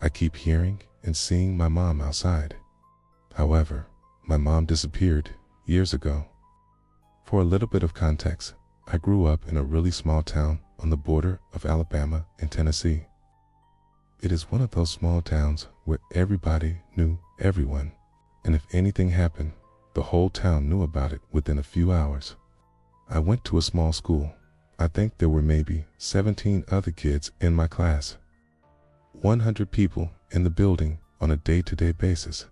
I keep hearing and seeing my mom outside. However, my mom disappeared years ago. For a little bit of context, I grew up in a really small town on the border of Alabama and Tennessee. It is one of those small towns where everybody knew everyone, and if anything happened, the whole town knew about it within a few hours. I went to a small school. I think there were maybe 17 other kids in my class. 100 people in the building on a day-to-day basis.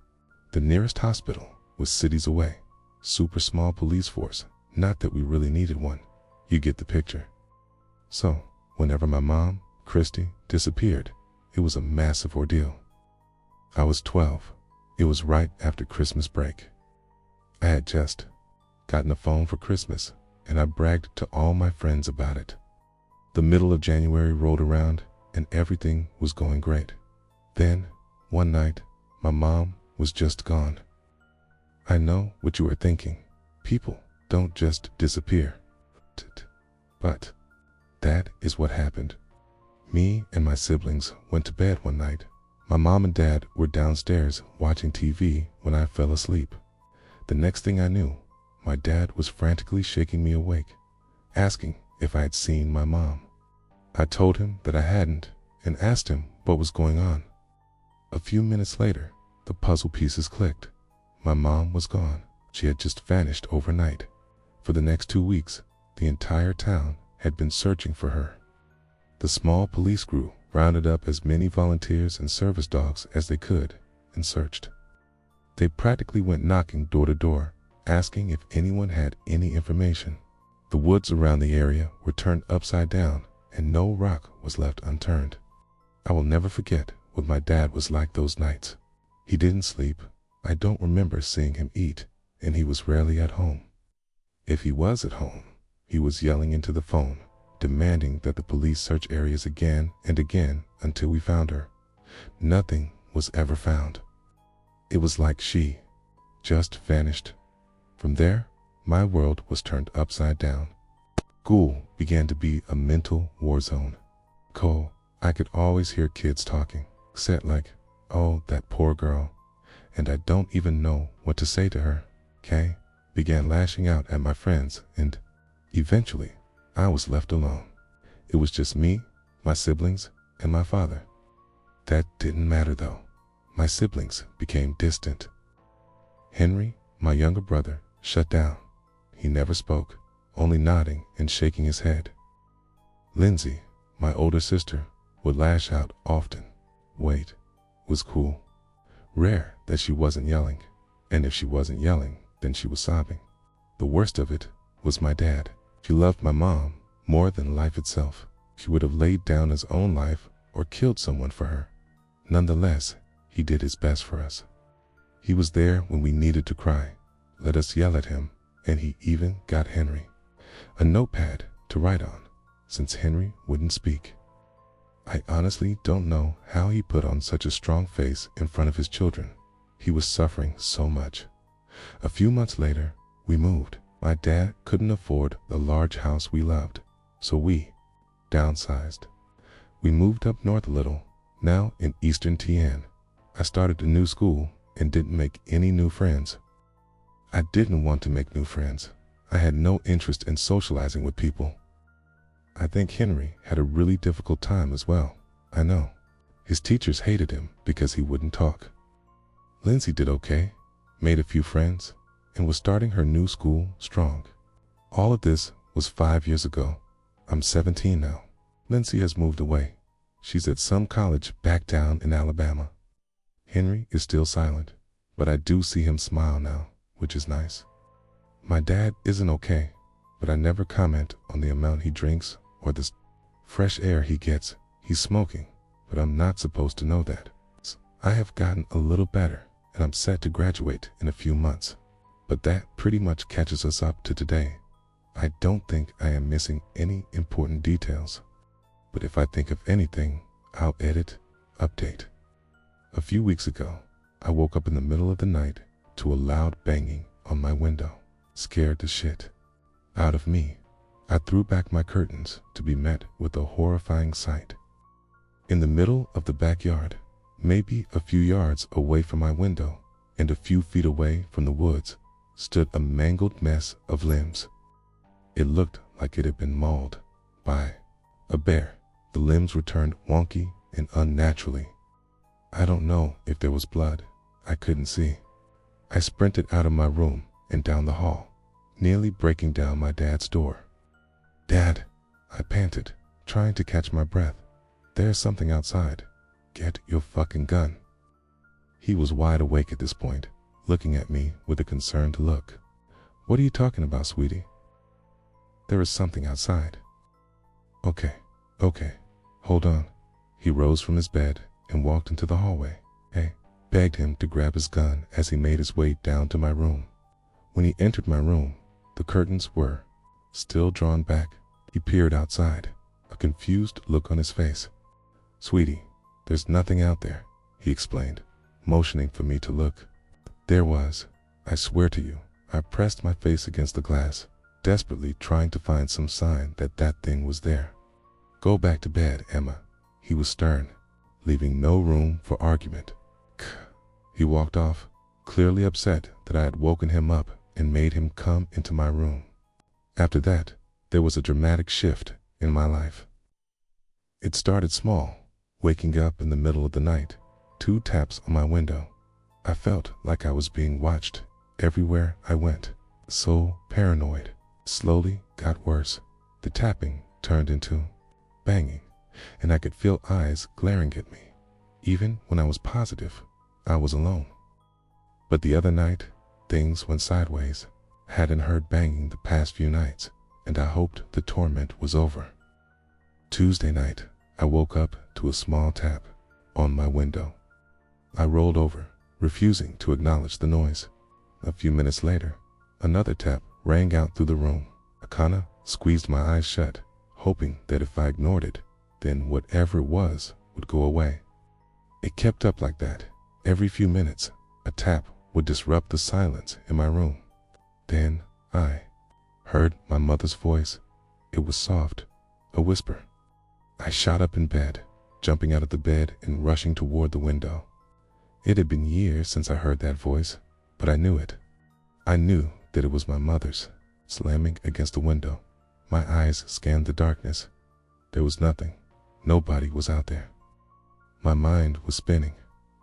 The nearest hospital was cities away. Super small police force. Not that we really needed one. You get the picture. So, whenever my mom, Christy, disappeared, it was a massive ordeal. I was 12. It was right after Christmas break. I had just gotten a phone for Christmas, and I bragged to all my friends about it. The middle of January rolled around, and everything was going great. Then, one night, my mom was just gone. I know what you are thinking. People don't just disappear. But that is what happened. Me and my siblings went to bed one night. My mom and dad were downstairs watching TV when I fell asleep. The next thing I knew, my dad was frantically shaking me awake, asking if I had seen my mom. I told him that I hadn't and asked him what was going on. A few minutes later, the puzzle pieces clicked. My mom was gone. She had just vanished overnight. For the next 2 weeks, the entire town had been searching for her. The small police crew rounded up as many volunteers and service dogs as they could and searched. They practically went knocking door to door, asking if anyone had any information. The woods around the area were turned upside down and no rock was left unturned. I will never forget what my dad was like those nights. He didn't sleep. I don't remember seeing him eat, and he was rarely at home. If he was at home, he was yelling into the phone, demanding that the police search areas again and again until we found her. Nothing was ever found. It was like she just vanished. From there, my world was turned upside down. School began to be a mental war zone. I could always hear kids talking, said like, "Oh, that poor girl," and I don't even know what to say to her. Began lashing out at my friends, and eventually I was left alone. It was just me, my siblings, and my father. That didn't matter though. My siblings became distant. Henry, my younger brother, shut down. He never spoke, only nodding and shaking his head. Lindsay, my older sister, would lash out often. Was cool. Rare that she wasn't yelling, and if she wasn't yelling, then she was sobbing. The worst of it was my dad. He loved my mom more than life itself. He would have laid down his own life or killed someone for her. Nonetheless, he did his best for us. He was there when we needed to cry, let us yell at him, and he even got Henry a notepad to write on, since Henry wouldn't speak. I honestly don't know how he put on such a strong face in front of his children. He was suffering so much. A few months later, we moved. My dad couldn't afford the large house we loved, so we downsized. We moved up north a little, now in eastern TN. I started a new school and didn't make any new friends. I didn't want to make new friends. I had no interest in socializing with people. I think Henry had a really difficult time as well. I know. His teachers hated him because he wouldn't talk. Lindsay did okay, made a few friends, and was starting her new school strong. All of this was 5 years ago. I'm 17 now. Lindsay has moved away. She's at some college back down in Alabama. Henry is still silent, but I do see him smile now, which is nice. My dad isn't okay, but I never comment on the amount he drinks or the fresh air he gets. He's smoking, but I'm not supposed to know that. I have gotten a little better, and I'm set to graduate in a few months. But that pretty much catches us up to today. I don't think I am missing any important details, but if I think of anything, I'll edit, update. A few weeks ago, I woke up in the middle of the night to a loud banging on my window. Scared the shit out of me, I threw back my curtains to be met with a horrifying sight. In the middle of the backyard, Maybe a few yards away from my window and a few feet away from the woods stood a mangled mess of limbs. It looked like it had been mauled by a bear. The limbs were turned wonky and unnaturally. I don't know if there was blood. I couldn't see. I sprinted out of my room and down the hall, nearly breaking down my dad's door. "Dad," I panted, trying to catch my breath. "There's something outside. Get your fucking gun." He was wide awake at this point, looking at me with a concerned look. "What are you talking about, sweetie?" "There is something outside." Okay, hold on." He rose from his bed and walked into the hallway. I begged him to grab his gun as he made his way down to my room. When he entered my room, the curtains were still drawn back. He peered outside, a confused look on his face. "Sweetie, there's nothing out there," he explained, motioning for me to look. There was. I swear to you. I pressed my face against the glass, desperately trying to find some sign that that thing was there. "Go back to bed, Emma." He was stern, leaving no room for argument. He walked off, clearly upset that I had woken him up and made him come into my room. After that, there was a dramatic shift in my life. It started small, waking up in the middle of the night, 2 taps on my window. I felt like I was being watched everywhere I went, so paranoid. Slowly got worse. The tapping turned into banging, and I could feel eyes glaring at me, even when I was positive I was alone. But the other night, things went sideways. I hadn't heard banging the past few nights, and I hoped the torment was over. Tuesday night, I woke up to a small tap on my window. I rolled over, refusing to acknowledge the noise. A few minutes later, another tap rang out through the room. I kinda squeezed my eyes shut, hoping that if I ignored it, then whatever it was would go away. It kept up like that. Every few minutes, a tap would disrupt the silence in my room. Then I heard my mother's voice. It was soft, a whisper. I shot up in bed, jumping out of the bed and rushing toward the window. It had been years since I heard that voice, but I knew it. I knew that it was my mother's, slamming against the window. My eyes scanned the darkness. There was nothing. Nobody was out there. My mind was spinning.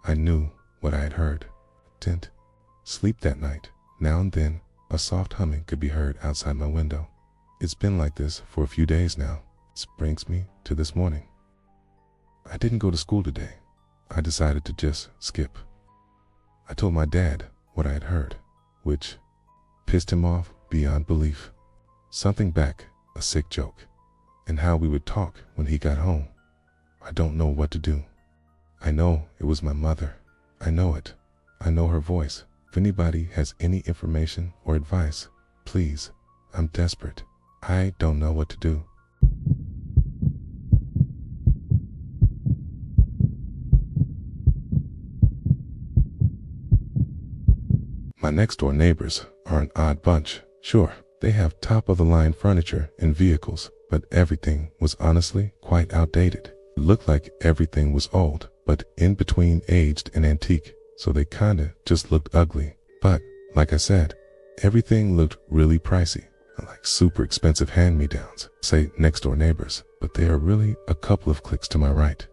I knew what I had heard. Didn't sleep that night. Now and then, a soft humming could be heard outside my window. It's been like this for a few days now. This brings me to this morning. I didn't go to school today. I decided to just skip. I told my dad what I had heard, which pissed him off beyond belief. Something back, a sick joke, and how we would talk when he got home. I don't know what to do. I know it was my mother. I know it. I know her voice. If anybody has any information or advice, please, I'm desperate. I don't know what to do. My next door neighbors are an odd bunch. Sure, they have top-of-the-line furniture and vehicles, but everything was honestly quite outdated. It looked like everything was old, but in between aged and antique, so they kinda just looked ugly. But, like I said, everything looked really pricey, like super expensive hand-me-downs. Say next-door neighbors, but they are really a couple of clicks to my right.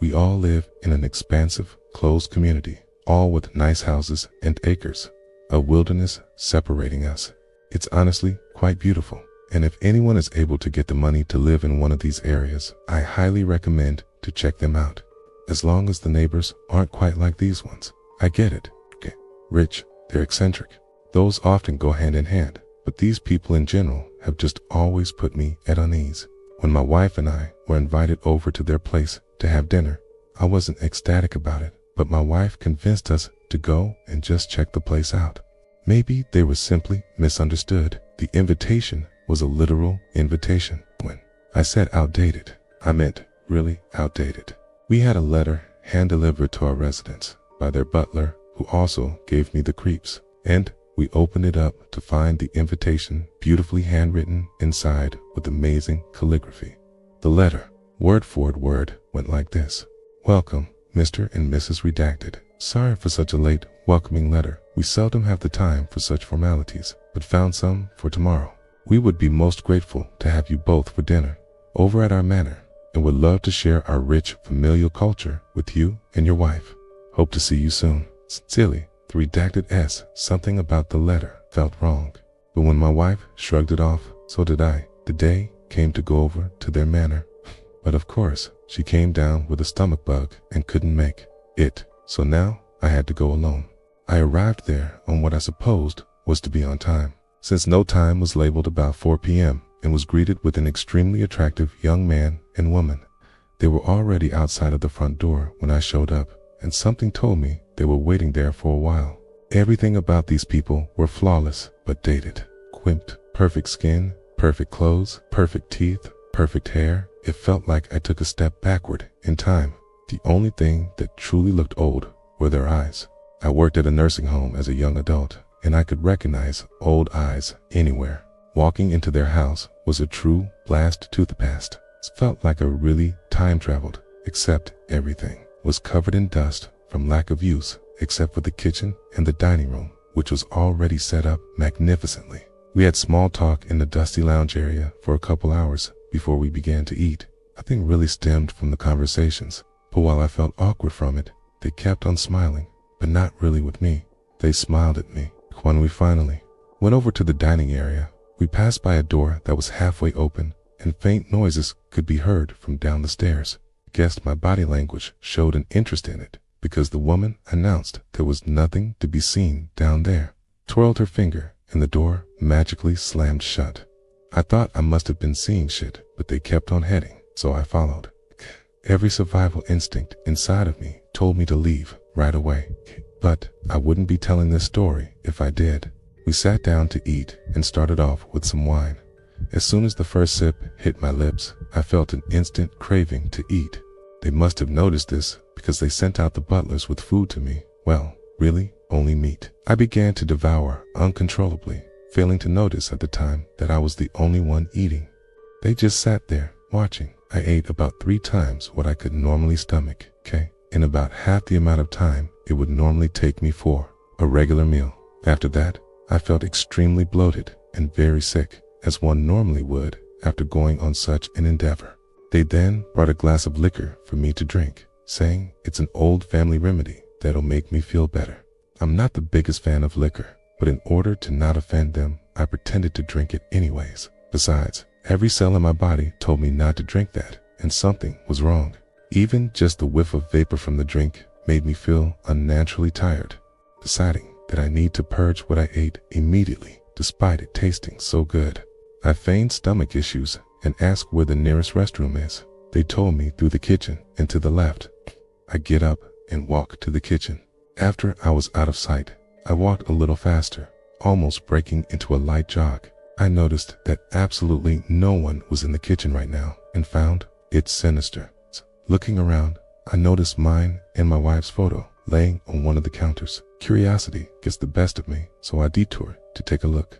We all live in an expansive, closed community, all with nice houses and acres, a wilderness separating us. It's honestly quite beautiful, and if anyone is able to get the money to live in one of these areas, I highly recommend to check them out. As long as the neighbors aren't quite like these ones. I get it. Okay. Rich, they're eccentric. Those often go hand in hand, but these people in general have just always put me at unease. When my wife and I were invited over to their place to have dinner, I wasn't ecstatic about it, but my wife convinced us to go and just check the place out. Maybe they were simply misunderstood. The invitation was a literal invitation. When I said outdated, I meant really outdated. We had a letter hand-delivered to our residence by their butler, who also gave me the creeps, and we opened it up to find the invitation beautifully handwritten inside with amazing calligraphy. The letter, word for word, went like this. Welcome, Mr. and Mrs. Redacted. Sorry for such a late, welcoming letter. We seldom have the time for such formalities, but found some for tomorrow. We would be most grateful to have you both for dinner over at our manor, and would love to share our rich familial culture with you and your wife. Hope to see you soon. Sincerely, the redacted S. Something about the letter felt wrong, but when my wife shrugged it off, so did I. The day came to go over to their manor, but of course, she came down with a stomach bug and couldn't make it, so now I had to go alone. I arrived there on what I supposed was to be on time, since no time was labeled about 4 p.m. and was greeted with an extremely attractive young man and woman. They were already outside of the front door when I showed up, and something told me they were waiting there for a while. Everything about these people were flawless but dated. Quimped, perfect skin, perfect clothes, perfect teeth, perfect hair. It felt like I took a step backward in time. The only thing that truly looked old were their eyes. I worked at a nursing home as a young adult, and I could recognize old eyes anywhere. Walking into their house was a true blast to the past. It felt like I really time traveled, except everything was covered in dust from lack of use, except for the kitchen and the dining room, which was already set up magnificently. We had small talk in the dusty lounge area for a couple hours before we began to eat. Nothing really stemmed from the conversations, but while I felt awkward from it, they kept on smiling, but not really with me. They smiled at me. When we finally went over to the dining area, we passed by a door that was halfway open, and faint noises could be heard from down the stairs. I guessed my body language showed an interest in it, because the woman announced there was nothing to be seen down there, twirled her finger, and the door magically slammed shut. I thought I must have been seeing shit, but they kept on heading, so I followed. Every survival instinct inside of me told me to leave right away, but I wouldn't be telling this story if I did. We sat down to eat and started off with some wine. As soon as the first sip hit my lips, I felt an instant craving to eat. They must have noticed this because they sent out the butlers with food to me. Well, really, only meat. I began to devour uncontrollably, failing to notice at the time that I was the only one eating. They just sat there, watching. I ate about 3 times what I could normally stomach, in about half the amount of time it would normally take me for a regular meal. After that, I felt extremely bloated and very sick, as one normally would after going on such an endeavor. They then brought a glass of liquor for me to drink, saying it's an old family remedy that'll make me feel better. I'm not the biggest fan of liquor, but in order to not offend them, I pretended to drink it anyways. Besides, every cell in my body told me not to drink that, and something was wrong. Even just the whiff of vapor from the drink made me feel unnaturally tired. Deciding that I need to purge what I ate immediately, despite it tasting so good. I feigned stomach issues and asked where the nearest restroom is. They told me through the kitchen and to the left. I get up and walk to the kitchen. After I was out of sight, I walked a little faster, almost breaking into a light jog. I noticed that absolutely no one was in the kitchen right now and found it sinister. Looking around, I noticed mine and my wife's photo laying on one of the counters. Curiosity gets the best of me, so I detoured to take a look.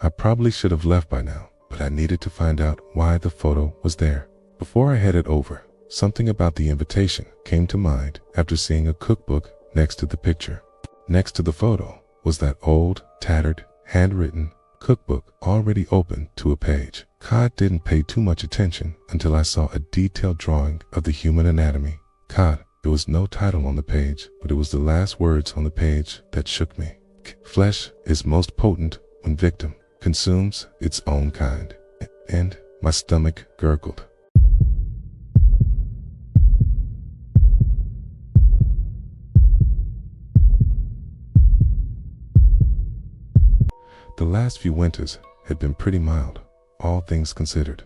I probably should have left by now, but I needed to find out why the photo was there. Before I headed over, something about the invitation came to mind after seeing a cookbook next to the picture. Next to the photo was that old, tattered, handwritten cookbook already open to a page. Cod didn't pay too much attention until I saw a detailed drawing of the human anatomy. There was no title on the page, but it was the last words on the page that shook me. Flesh is most potent when victim consumes its own kind. And my stomach gurgled. The last few winters had been pretty mild, all things considered.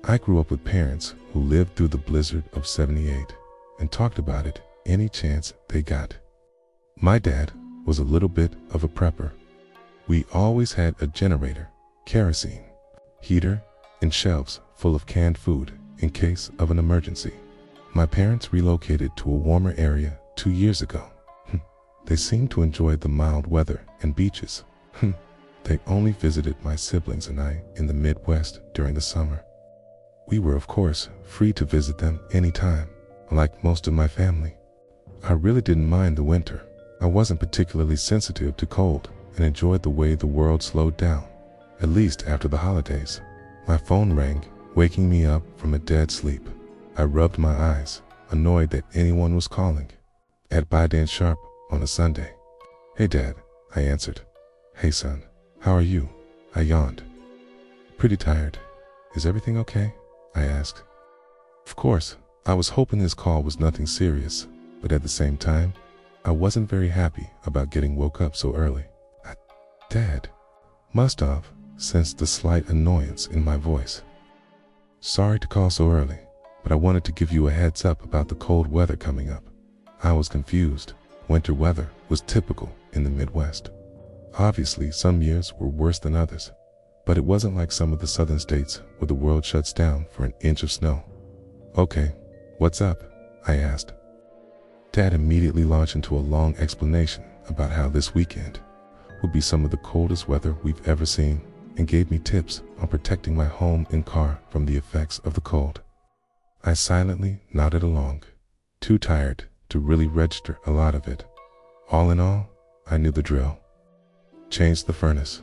I grew up with parents who lived through the blizzard of '78 and talked about it any chance they got. My dad was a little bit of a prepper. We always had a generator, kerosene, heater, and shelves full of canned food in case of an emergency. My parents relocated to a warmer area 2 years ago. They seemed to enjoy the mild weather and beaches. They only visited my siblings and I in the Midwest during the summer. We were, of course, free to visit them anytime. Like most of my family, I really didn't mind the winter. I wasn't particularly sensitive to cold and enjoyed the way the world slowed down, at least after the holidays. My phone rang, waking me up from a dead sleep. I rubbed my eyes, annoyed that anyone was calling. At Biden sharp on a Sunday. "Hey Dad," I answered. "Hey son, how are you?" I yawned. "Pretty tired. Is everything okay?" I asked. Of course, I was hoping this call was nothing serious, but at the same time, I wasn't very happy about getting woke up so early. "Dad," must have sensed the slight annoyance in my voice. "Sorry to call so early, but I wanted to give you a heads up about the cold weather coming up." I was confused. Winter weather was typical in the Midwest. Obviously, some years were worse than others, but it wasn't like some of the southern states where the world shuts down for an inch of snow. "Okay, what's up?" I asked. Dad immediately launched into a long explanation about how this weekend would be some of the coldest weather we've ever seen and gave me tips on protecting my home and car from the effects of the cold. I silently nodded along, too tired to really register a lot of it. All in all, I knew the drill. Change the furnace.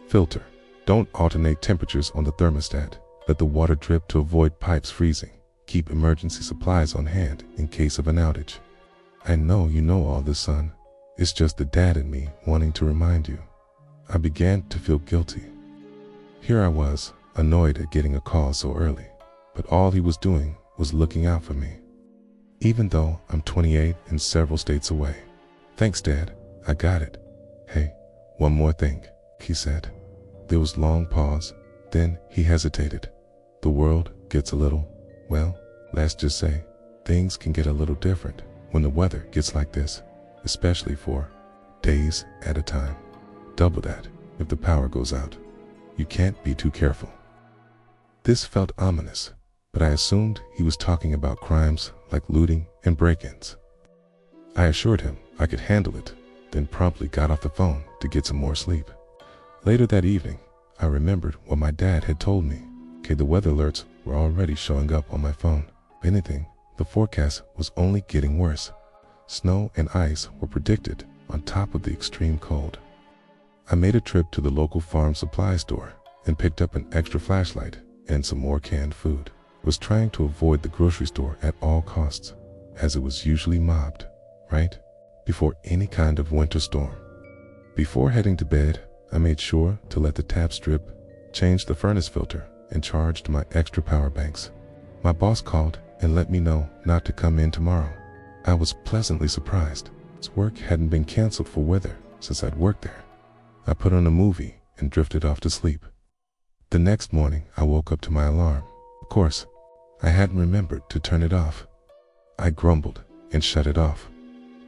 Filter. Don't alternate temperatures on the thermostat. Let the water drip to avoid pipes freezing. Keep emergency supplies on hand in case of an outage. I know you know all this, son. It's just the dad in me wanting to remind you. I began to feel guilty. Here I was, annoyed at getting a call so early, but all he was doing was looking out for me. Even though I'm 28 and several states away. "Thanks, Dad. I got it. Hey, one more thing," he said. There was a long pause, then he hesitated. "The world gets a little, well, let's just say, things can get a little different when the weather gets like this, especially for days at a time. Double that if the power goes out. You can't be too careful." This felt ominous, but I assumed he was talking about crimes like looting and break-ins. I assured him I could handle it, then promptly got off the phone to get some more sleep. Later that evening, I remembered what my dad had told me. Okay, the weather alerts were already showing up on my phone. If anything, the forecast was only getting worse. Snow and ice were predicted on top of the extreme cold. I made a trip to the local farm supply store and picked up an extra flashlight and some more canned food. I was trying to avoid the grocery store at all costs, as it was usually mobbed, right before any kind of winter storm. Before heading to bed, I made sure to let the taps drip, changed the furnace filter, and charged my extra power banks. My boss called and let me know not to come in tomorrow. I was pleasantly surprised. His work hadn't been canceled for weather since I'd worked there. I put on a movie and drifted off to sleep. The next morning, I woke up to my alarm. Of course, I hadn't remembered to turn it off. I grumbled and shut it off.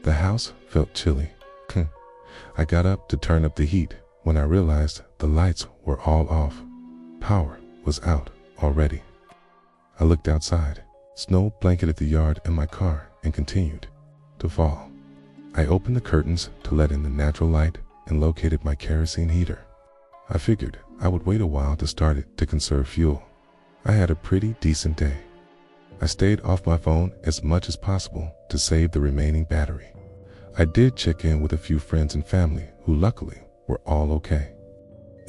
The house felt chilly. I got up to turn up the heat when I realized the lights were all off. Power was out already. I looked outside. Snow blanketed the yard and my car and continued to fall. I opened the curtains to let in the natural light and located my kerosene heater. I figured I would wait a while to start it to conserve fuel. I had a pretty decent day. I stayed off my phone as much as possible to save the remaining battery. I did check in with a few friends and family who luckily were all okay.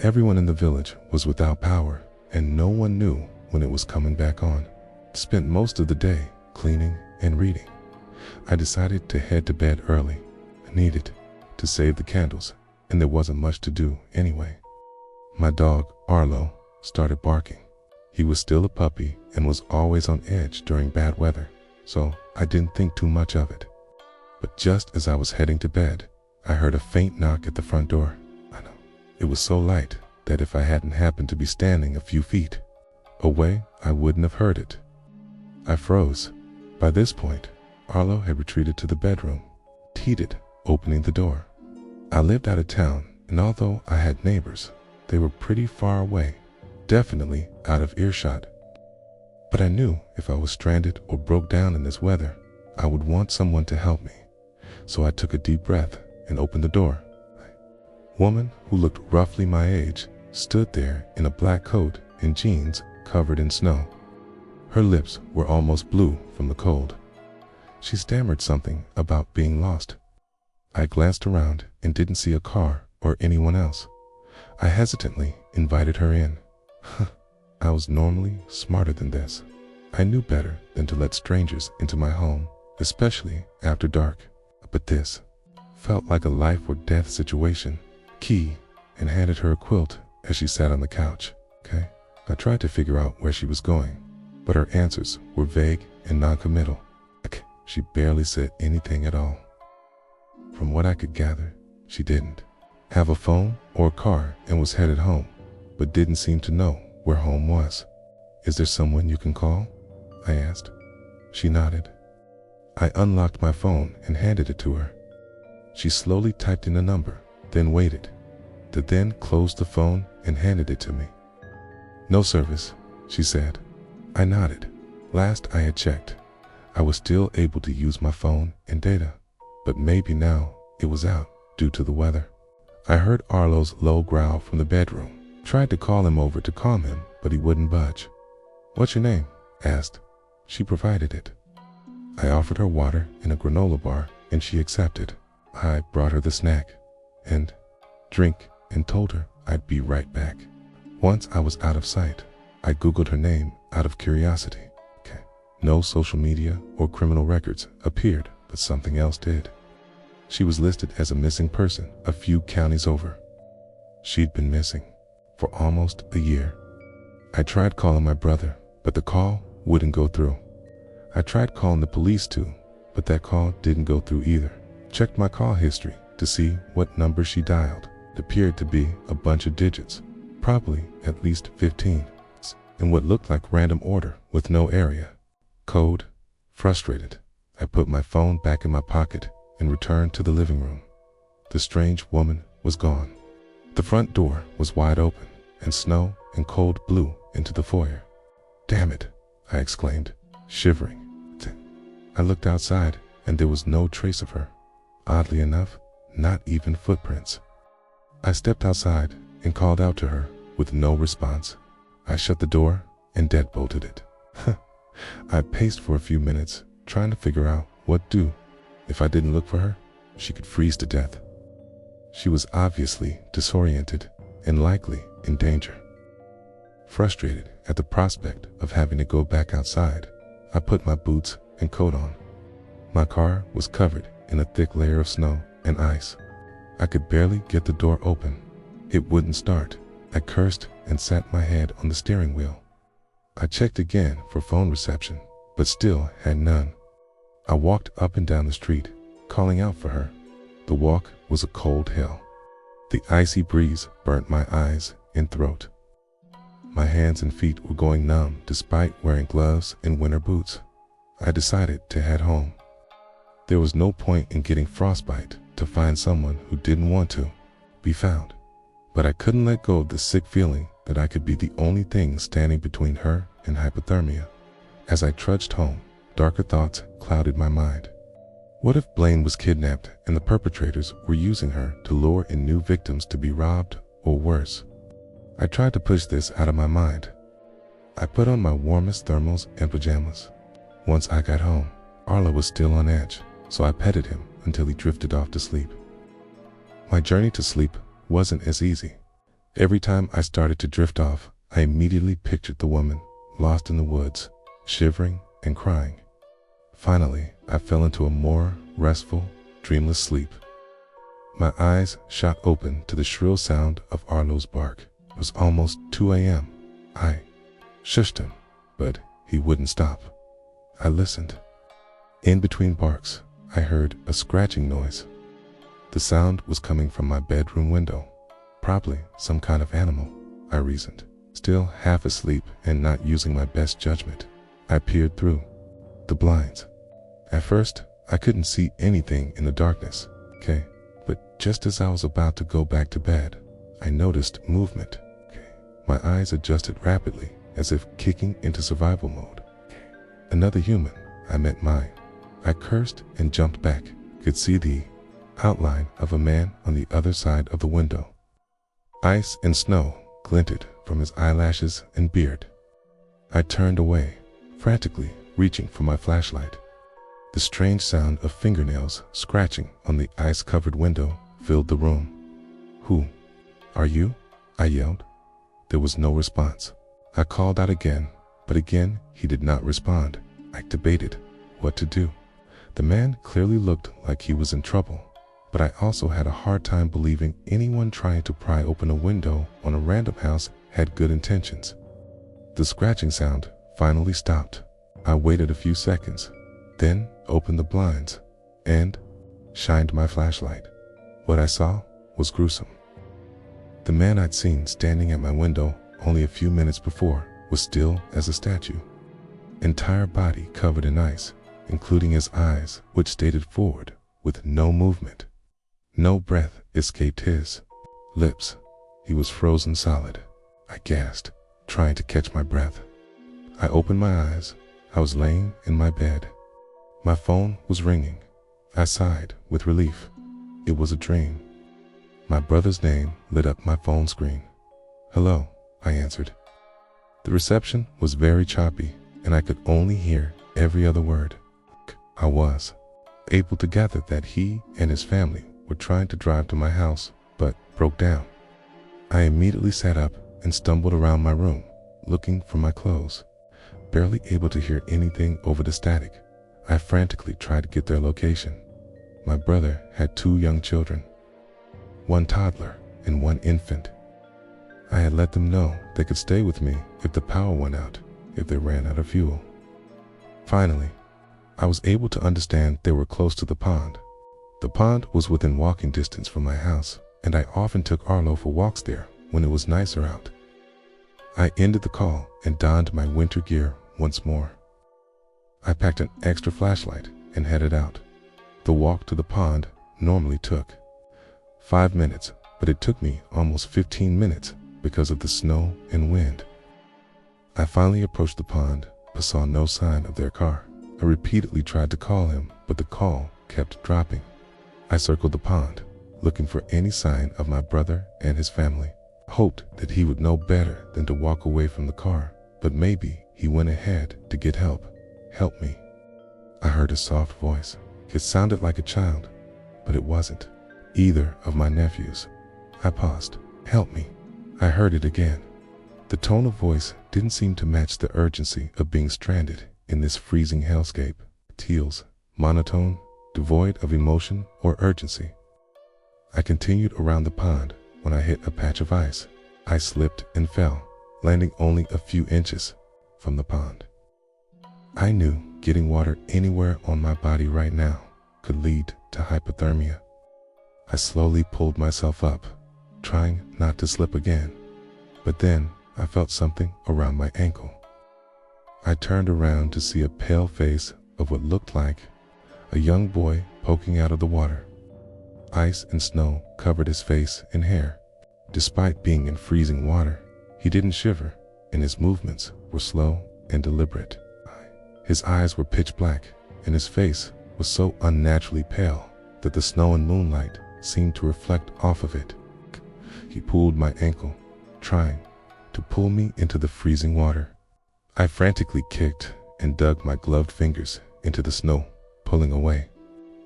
Everyone in the village was without power and no one knew when it was coming back on. Spent most of the day cleaning and reading. I decided to head to bed early. I needed to save the candles and there wasn't much to do anyway. My dog, Arlo, started barking. He was still a puppy and was always on edge during bad weather, so I didn't think too much of it. But just as I was heading to bed, I heard a faint knock at the front door. I know, it was so light that if I hadn't happened to be standing a few feet away, I wouldn't have heard it. I froze. By this point, Arlo had retreated to the bedroom, teeted, opening the door. I lived out of town, and although I had neighbors, they were pretty far away, definitely out of earshot. But I knew if I was stranded or broke down in this weather, I would want someone to help me. So I took a deep breath and opened the door. A woman who looked roughly my age stood there in a black coat and jeans covered in snow. Her lips were almost blue from the cold. She stammered something about being lost. I glanced around and didn't see a car or anyone else. I hesitantly invited her in. I was normally smarter than this. I knew better than to let strangers into my home, especially after dark. But this felt like a life or death situation. Key, and handed her a quilt as she sat on the couch. Okay. I tried to figure out where she was going, but her answers were vague and non-committal. She barely said anything at all. From what I could gather, she didn't have a phone or a car and was headed home, but didn't seem to know where home was. Is there someone you can call? I asked. She nodded. I unlocked my phone and handed it to her. She slowly typed in a number, then waited, then closed the phone and handed it to me. No service, she said. I nodded. Last I had checked, I was still able to use my phone and data, but maybe now it was out due to the weather. I heard Arlo's low growl from the bedroom. Tried to call him over to calm him, but he wouldn't budge. What's your name? Asked. She provided it. I offered her water and a granola bar, and she accepted. I brought her the snack and drink and told her I'd be right back. Once I was out of sight, I Googled her name out of curiosity. No social media or criminal records appeared, but something else did. She was listed as a missing person a few counties over. She'd been missing for almost a year. I tried calling my brother, but the call wouldn't go through. I tried calling the police too, but that call didn't go through either. Checked my call history to see what number she dialed. It appeared to be a bunch of digits, probably at least 15, in what looked like random order with no area code. Frustrated, I put my phone back in my pocket and returned to the living room. The strange woman was gone. The front door was wide open, and snow and cold blew into the foyer. Damn it, I exclaimed, shivering. I looked outside, and there was no trace of her. Oddly enough, not even footprints. I stepped outside and called out to her with no response. I shut the door and deadbolted it. I paced for a few minutes, trying to figure out what to do. If I didn't look for her, she could freeze to death. She was obviously disoriented and likely in danger. Frustrated at the prospect of having to go back outside, I put my boots and coat on. My car was covered in a thick layer of snow and ice. I could barely get the door open. It wouldn't start. I cursed and sat my head on the steering wheel. I checked again for phone reception, but still had none. I walked up and down the street, calling out for her. The walk was a cold hell. The icy breeze burnt my eyes and throat. My hands and feet were going numb despite wearing gloves and winter boots. I decided to head home. There was no point in getting frostbite to find someone who didn't want to be found. But I couldn't let go of the sick feeling that I could be the only thing standing between her and hypothermia. As I trudged home, darker thoughts clouded my mind. What if Blaine was kidnapped and the perpetrators were using her to lure in new victims to be robbed or worse? I tried to push this out of my mind. I put on my warmest thermals and pajamas. Once I got home, Arlo was still on edge, so I petted him until he drifted off to sleep. My journey to sleep wasn't as easy. Every time I started to drift off, I immediately pictured the woman, lost in the woods, shivering and crying. Finally, I fell into a more restful, dreamless sleep. My eyes shot open to the shrill sound of Arlo's bark. It was almost 2 a.m. I shushed him, but he wouldn't stop. I listened. In between barks, I heard a scratching noise. The sound was coming from my bedroom window. Probably some kind of animal, I reasoned. Still half asleep and not using my best judgment, I peered through the blinds. At first, I couldn't see anything in the darkness, but just as I was about to go back to bed, I noticed movement. My eyes adjusted rapidly, as if kicking into survival mode. Another human, I meant mine. I cursed and jumped back, could see the outline of a man on the other side of the window. Ice and snow glinted from his eyelashes and beard. I turned away, frantically reaching for my flashlight. The strange sound of fingernails scratching on the ice-covered window filled the room. "Who are you?" I yelled. There was no response. I called out again, but again he did not respond. I debated what to do. The man clearly looked like he was in trouble, but I also had a hard time believing anyone trying to pry open a window on a random house had good intentions. The scratching sound finally stopped. I waited a few seconds, then opened the blinds and shined my flashlight. What I saw was gruesome. The man I'd seen standing at my window only a few minutes before was still as a statue. Entire body covered in ice, including his eyes, which stared forward with no movement. No breath escaped his lips. He was frozen solid. I gasped, trying to catch my breath. I opened my eyes. I was laying in my bed. My phone was ringing. I sighed with relief. It was a dream. My brother's name lit up my phone screen. "Hello," I answered. The reception was very choppy, and I could only hear every other word. I was able to gather that he and his family were trying to drive to my house, but broke down. I immediately sat up and stumbled around my room, looking for my clothes. Barely able to hear anything over the static, I frantically tried to get their location. My brother had 2 young children, 1 toddler and 1 infant. I had let them know they could stay with me if the power went out, if they ran out of fuel. Finally, I was able to understand they were close to the pond. The pond was within walking distance from my house, and I often took Arlo for walks there when it was nicer out. I ended the call and donned my winter gear once more. I packed an extra flashlight and headed out. The walk to the pond normally took 5 minutes, but it took me almost 15 minutes because of the snow and wind. I finally approached the pond, but saw no sign of their car. I repeatedly tried to call him, but the call kept dropping. I circled the pond, looking for any sign of my brother and his family. I hoped that he would know better than to walk away from the car, but maybe he went ahead to get help. "Help me." I heard a soft voice. It sounded like a child, but it wasn't either of my nephews. I paused. "Help me." I heard it again. The tone of voice didn't seem to match the urgency of being stranded in this freezing hellscape. Teal's monotone, devoid of emotion or urgency. I continued around the pond when I hit a patch of ice. I slipped and fell, landing only a few inches from the pond. I knew getting water anywhere on my body right now could lead to hypothermia. I slowly pulled myself up, trying not to slip again, but then I felt something around my ankle. I turned around to see a pale face of what looked like a young boy poking out of the water. Ice and snow covered his face and hair. Despite being in freezing water, he didn't shiver, and his movements were slow and deliberate. His eyes were pitch black, and his face was so unnaturally pale that the snow and moonlight seemed to reflect off of it. He pulled my ankle, trying to pull me into the freezing water. I frantically kicked and dug my gloved fingers into the snow, pulling away.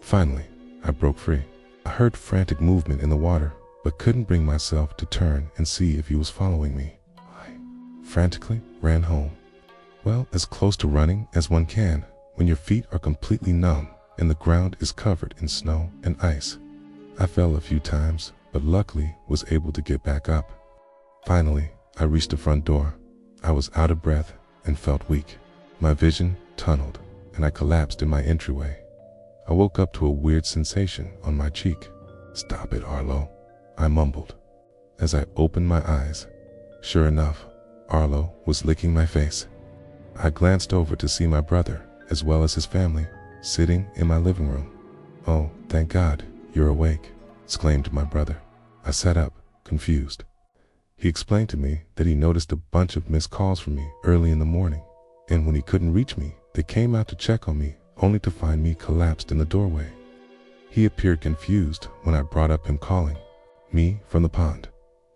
Finally, I broke free. I heard frantic movement in the water, but couldn't bring myself to turn and see if he was following me. I frantically ran home. Well, as close to running as one can when your feet are completely numb and the ground is covered in snow and ice. I fell a few times, but luckily was able to get back up. Finally, I reached the front door. I was out of breath and felt weak. My vision tunneled, and I collapsed in my entryway. I woke up to a weird sensation on my cheek. "Stop it, Arlo," I mumbled. As I opened my eyes, sure enough, Arlo was licking my face. I glanced over to see my brother, as well as his family, sitting in my living room. "Oh, thank God, you're awake," exclaimed my brother. I sat up, confused. He explained to me that he noticed a bunch of missed calls from me early in the morning, and when he couldn't reach me, they came out to check on me, only to find me collapsed in the doorway. He appeared confused when I brought up him calling me from the pond.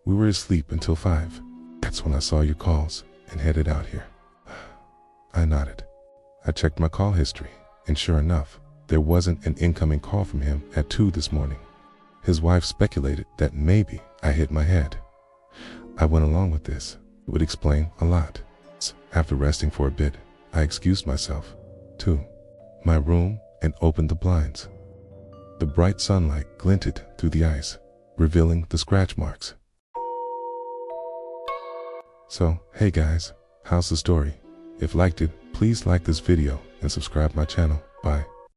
"We were asleep until 5. That's when I saw your calls and headed out here." I nodded. I checked my call history, and sure enough, there wasn't an incoming call from him at 2 this morning. His wife speculated that maybe I hit my head. I went along with this. It would explain a lot. After resting for a bit, I excused myself to my room and opened the blinds. The bright sunlight glinted through the ice, revealing the scratch marks. So, hey guys, how's the story? If liked it, please like this video and subscribe my channel. Bye.